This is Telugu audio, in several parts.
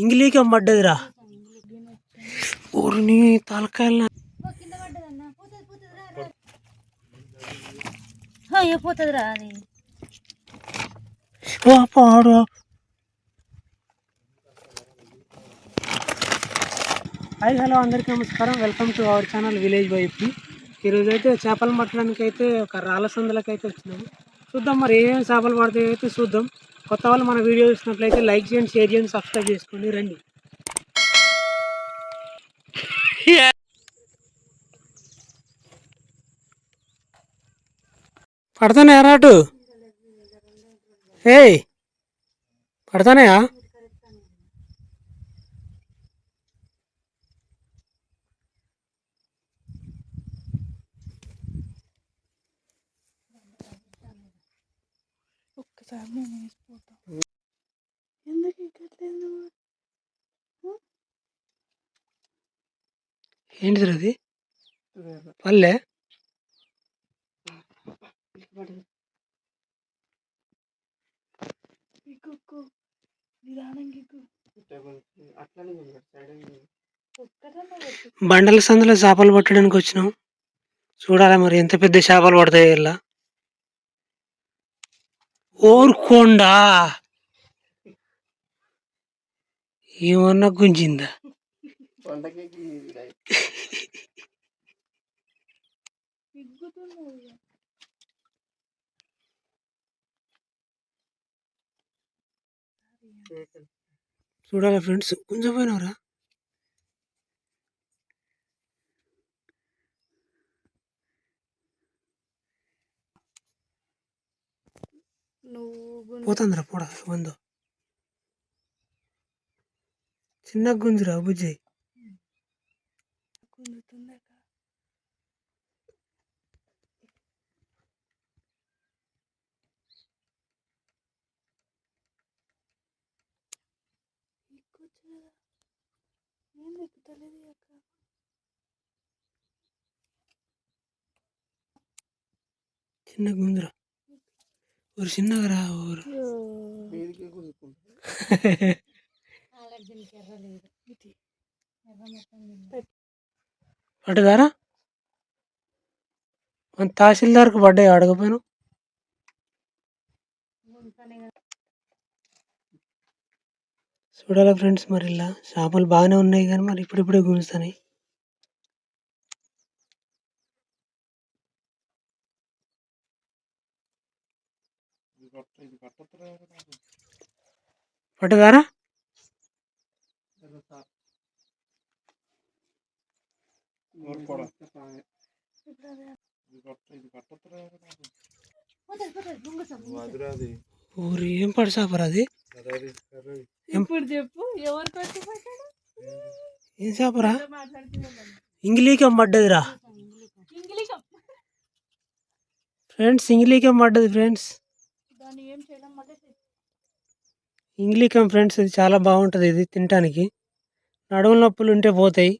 ఇంగ్లీష్ పడ్డదిరా ఊరిని తలకాయలు పోతుందిరా అది పాడు. హాయ్ హలో అందరికీ నమస్కారం. Welcome to our channel village wife. ఈరోజు అయితే చేపలు పట్టడానికి అయితే ఒక రాళ్ళ సందులకు అయితే వచ్చినాము. చూద్దాం మరి ఏమేమి చేపలు పడతాయో అయితే చూద్దాం. కొత్త వాళ్ళు మన వీడియో చూసినట్లయితే లైక్ చేయండి, షేర్ చేయండి, సబ్స్క్రైబ్ చేసుకోండి. రండి. పడతానే రాటు ఏయ్ పడతానయా? ఒక్కసారి నేను వేసిపోతా. ఎందుకు ఎక్కట్లేదు? ఏంటిది అది? పల్లె బండల సందులో చేపలు పట్టడానికి వచ్చినాం. చూడాలి మరి ఎంత పెద్ద చేపలు పడతాయి. ఇలా ఓర్కొండా ఏమన్నా గుంజిందా? చూడాలి ఫ్రెండ్స్, కొంచెం పోయినవరా? పోతుందిరా పోడా వందో చిన్న గుంజురా బుజ్జి. చిన్న గుంజురా ఊరు చిన్నగా ఊరు పడ్డదారా? మన తహసీల్దార్కు పడ్డాయి అడగపోయాను. చూడాలి ఫ్రెండ్స్, మరి ఇలా చేపలు బాగానే ఉన్నాయి కానీ మరి ఇప్పుడిప్పుడే గుంజుతాయి. పడ్డదారా? ఊరు ఏం పడి చేపరా అది? ఇప్పుడు చెప్పు, ఎవరు ఏం చేపరా? ఇంగ్లీకం పడ్డదిరా ఫ్రెండ్స్, ఇంగ్లీకం పడ్డది ఫ్రెండ్స్. ఇంగ్లీకం ఫ్రెండ్స్, ఇది చాలా బాగుంటుంది. ఇది తినటానికి నడుము నొప్పులు ఉంటే పోతాయి.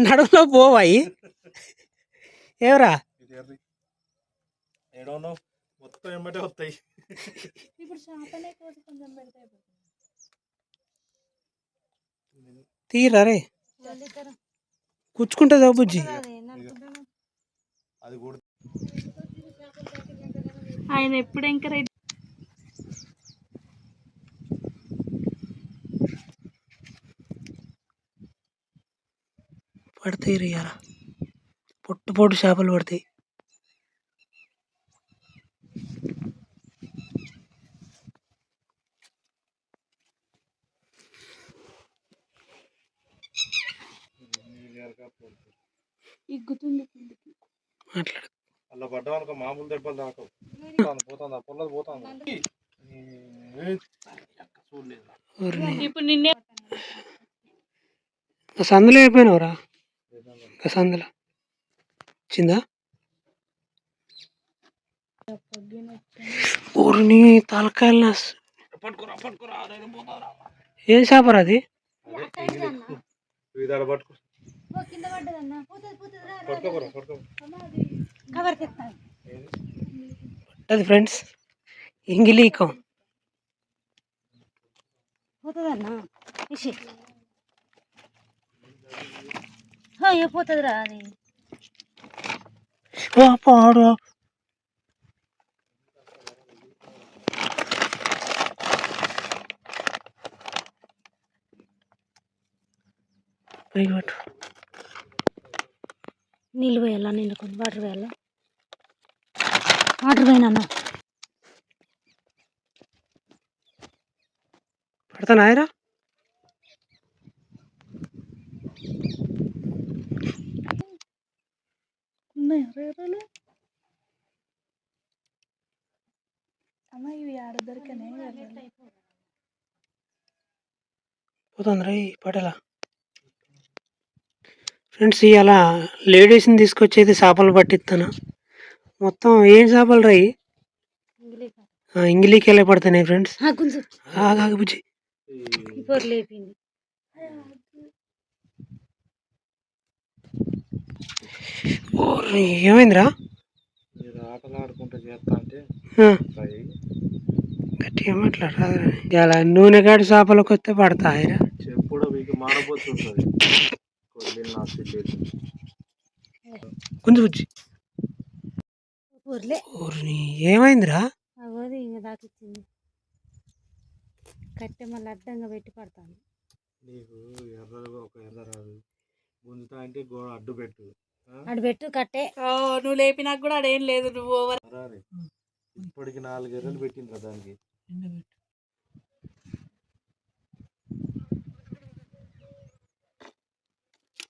నడుములో పోవాయి ఏవరా? తీరా రే, కూర్చుకుంటుందా బుజ్జి? ఆయన ఎప్పుడు ఎంకరేజ్ పడతాయి రియరా, పొట్టు పొట్టు చేపలు పడతాయి. మాట్లాడు. అలా పడ్డా మామూలు దెబ్బలు దాకా ఇప్పుడు నిన్నే సందులో అయిపోయినవరా? సందులో వచ్చిందా? ఊరిని తలకాయలు ఏం చేపరా అది? అది ఫ్రెండ్స్, ఇంగిలీకం పోతుందన్నా ఇషి ఏ పోతుందిరా అది పాడు పైకి పెట్టు. నీళ్ళు పోయాలా నీళ్ళు కొన్ని వాటర్ పోయాలా వాటర్ పోయినా పడతాను ఆయరా అమ్మ ఇవి ఆడ దొరికనే పోతుంది రై పడేలా ఫ్రెండ్స్ ఇలా లేడీస్ని తీసుకొచ్చేది చేపలు పట్టిస్తాను మొత్తం ఏం చేపలు రై ఇంగిలీకెళ్ళే పడుతున్నాయి ఫ్రెండ్స్ కొంచెం ఆగాగు బుజ్జి ఇప్పుడు లేపింది ఏమైందిరా ఆటలు ఆడుకుంటూ చేస్తా అంటే గట్టిగా మాట్లాడరా ఇలా నూనె కాడి చేపలకు వస్తే పడతాయిరా చెప్పుడు మీకు మాడబోతుంటుంది కొంచెం బుజ్జి ఊర్లే ఏమైందిరా అగోది ఇంకా దాకిచ్చింది కట్టె మళ్ళీ అడ్డంగా పెట్టి పడతాను నీకు ఎర్రగా ఒక ఎర్ర రాదు గుంజుతా అంటే గోడ అడ్డు పెట్టు అటు పెట్టు కట్టే నువ్వు లేపినాక కూడా అడేం లేదు నువ్వు ఓవర్ ఇప్పటికి 4 ఎర్రలు పెట్టిండ్రా దానికి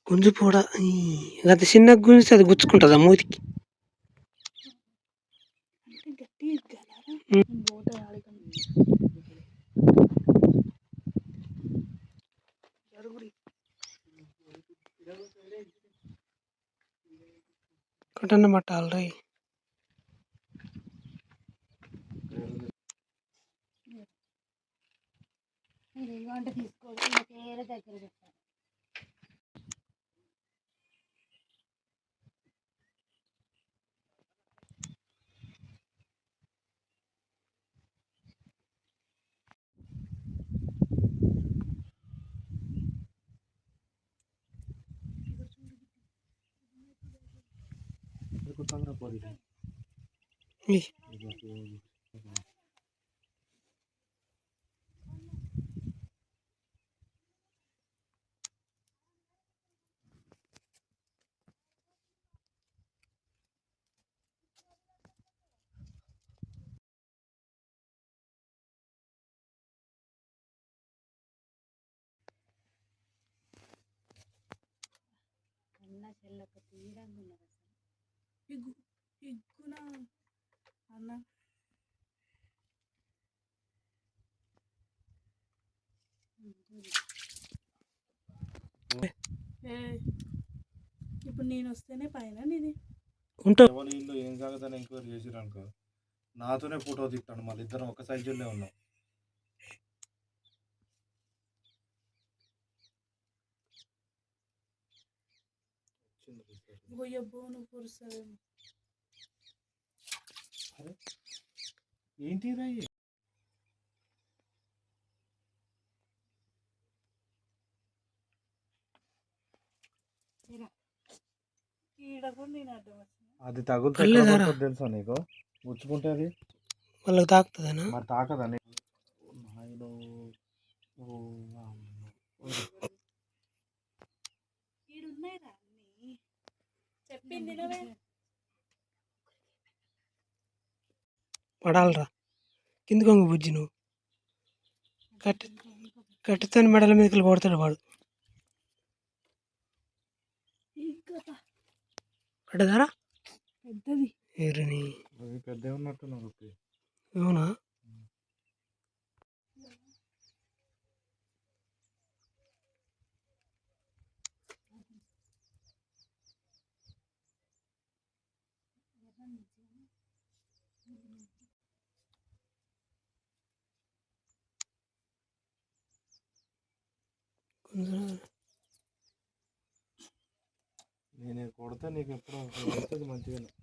గుంజు కూడా అది చిన్న గుంజితే అది గుచ్చుకుంటుందా మూతికి కట్టన్న మట్టాలి వంట తీసుకోవడం వేరే దగ్గర పెట్టాను చెల్లక తీయడానికి ఉన్నారు ఇగ్గు ఇగ్గున అన్న ఇప్పుడు నేను వస్తేనే పైన నీది ఎవరి ఇల్లు ఏం కాగదని ఎంక్వైరీ చేసిరు అనుకో నాతోనే ఫోటో తీస్తాడు మళ్ళీ ఇద్దరం ఒక సైజులోనే ఉన్నాం ఏంటి రాయి అది తగులుతుంది తెలుసా నీకు ముచ్చుకుంటుంది వాళ్ళకి తాకుతుందనా మరి తాకదని పడాలరా కింద కొంగ బుజ్జి నువ్వు కట్టుతాని మెడల మీదకి కొడతాడు వాడు పడ్డదారా పెద్దది ఏరుని పెద్ద ఉన్నట్టున్నారు అవునా నేను కొడితే నీకు ఎప్పుడు అవుతుంది మంచిగా